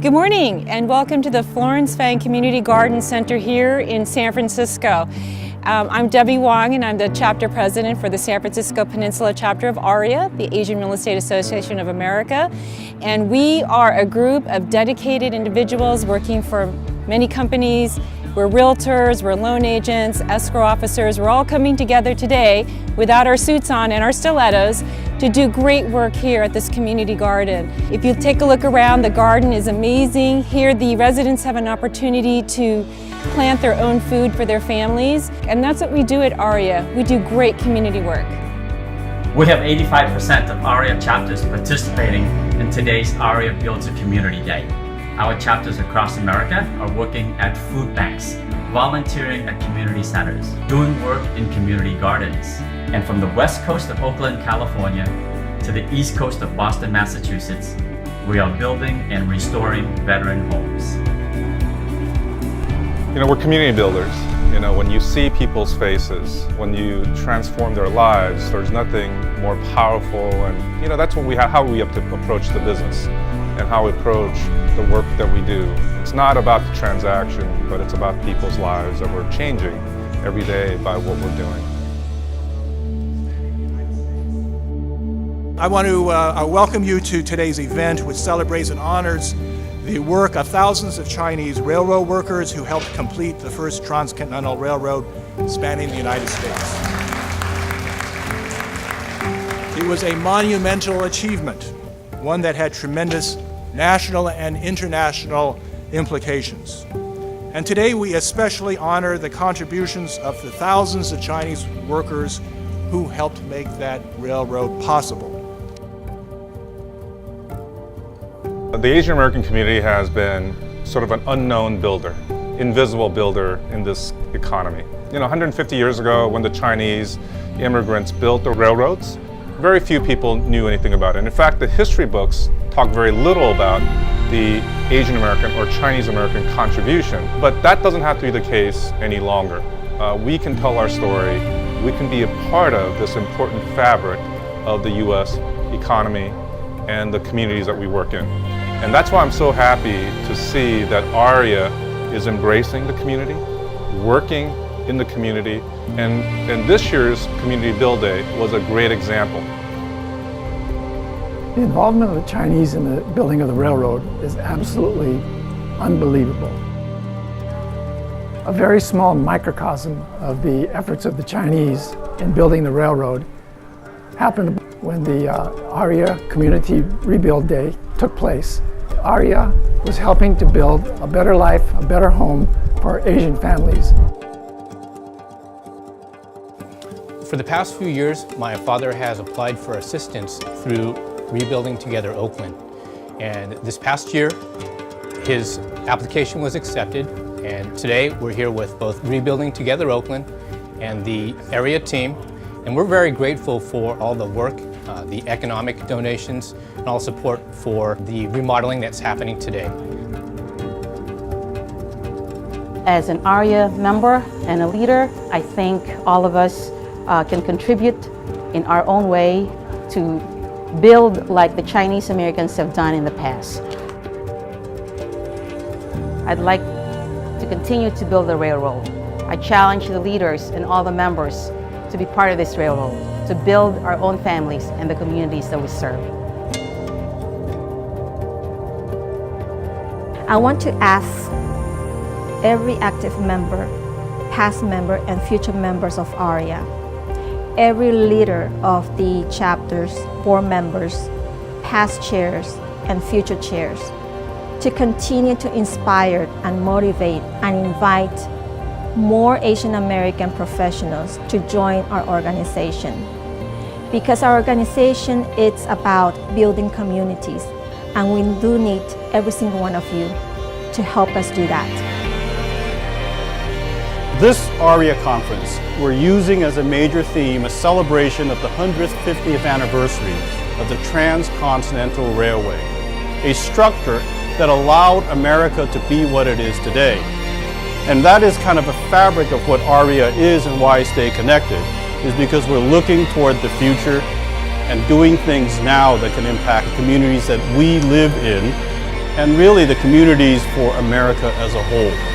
Good morning and welcome to the Florence Fang Community Garden Center here in San Francisco. I'm Debbie Wong and I'm the chapter president for the San Francisco Peninsula chapter of AREAA, the Asian Real Estate Association of America. And we are a group of dedicated individuals working for many companies. We're realtors, we're loan agents, escrow officers. We're all coming together today without our suits on and our stilettos to do great work here at this community garden. If you take a look around, the garden is amazing. Here the residents have an opportunity to plant their own food for their families, and that's what we do at AREAA. We do great community work. We have 85% of AREAA chapters participating in today's AREAA Builds a Community Day. Our chapters across America are working at food banks, volunteering at community centers, doing work in community gardens. And from the west coast of Oakland, California, to the east coast of Boston, Massachusetts, we are building and restoring veteran homes. We're community builders. When you see people's faces, when you transform their lives, there's nothing more powerful, and that's what how we have to approach the business and how we approach the work that we do. It's not about the transaction, but it's about people's lives that we're changing every day by what we're doing. I want to welcome you to today's event, which celebrates and honors the work of thousands of Chinese railroad workers who helped complete the first Transcontinental Railroad spanning the United States. It was a monumental achievement, one that had tremendous national and international implications. And today we especially honor the contributions of the thousands of Chinese workers who helped make that railroad possible. The Asian American community has been sort of an unknown builder, invisible builder in this economy. 150 years ago when the Chinese immigrants built the railroads, very few people knew anything about it. And in fact, the history books talk very little about the Asian American or Chinese American contribution, but that doesn't have to be the case any longer. We can tell our story. We can be a part of this important fabric of the U.S. economy and the communities that we work in. And that's why I'm so happy to see that AREAA is embracing the community, working in the community, and this year's Community Build Day was a great example. The involvement of the Chinese in the building of the railroad is absolutely unbelievable. A very small microcosm of the efforts of the Chinese in building the railroad happened when the AREAA Community Rebuild Day took place. AREAA was helping to build a better life, a better home for Asian families. For the past few years, my father has applied for assistance through Rebuilding Together Oakland. And this past year, his application was accepted. And today we're here with both Rebuilding Together Oakland and the AREAA team. And we're very grateful for all the work, the economic donations, and all support for the remodeling that's happening today. As an AREAA member and a leader, I think all of us can contribute in our own way to build like the Chinese Americans have done in the past. I'd like to continue to build the railroad. I challenge the leaders and all the members to be part of this railroad, to build our own families and the communities that we serve. I want to ask every active member, past member and future members of AREAA, every leader of the chapters, board members, past chairs and future chairs, to continue to inspire and motivate and invite more Asian American professionals to join our organization. Because our organization is about building communities, and we do need every single one of you to help us do that. This AREAA conference, we're using as a major theme a celebration of the 150th anniversary of the Transcontinental Railway, a structure that allowed America to be what it is today. And that is kind of a fabric of what AREAA is and why I stay connected, is because we're looking toward the future and doing things now that can impact communities that we live in and really the communities for America as a whole.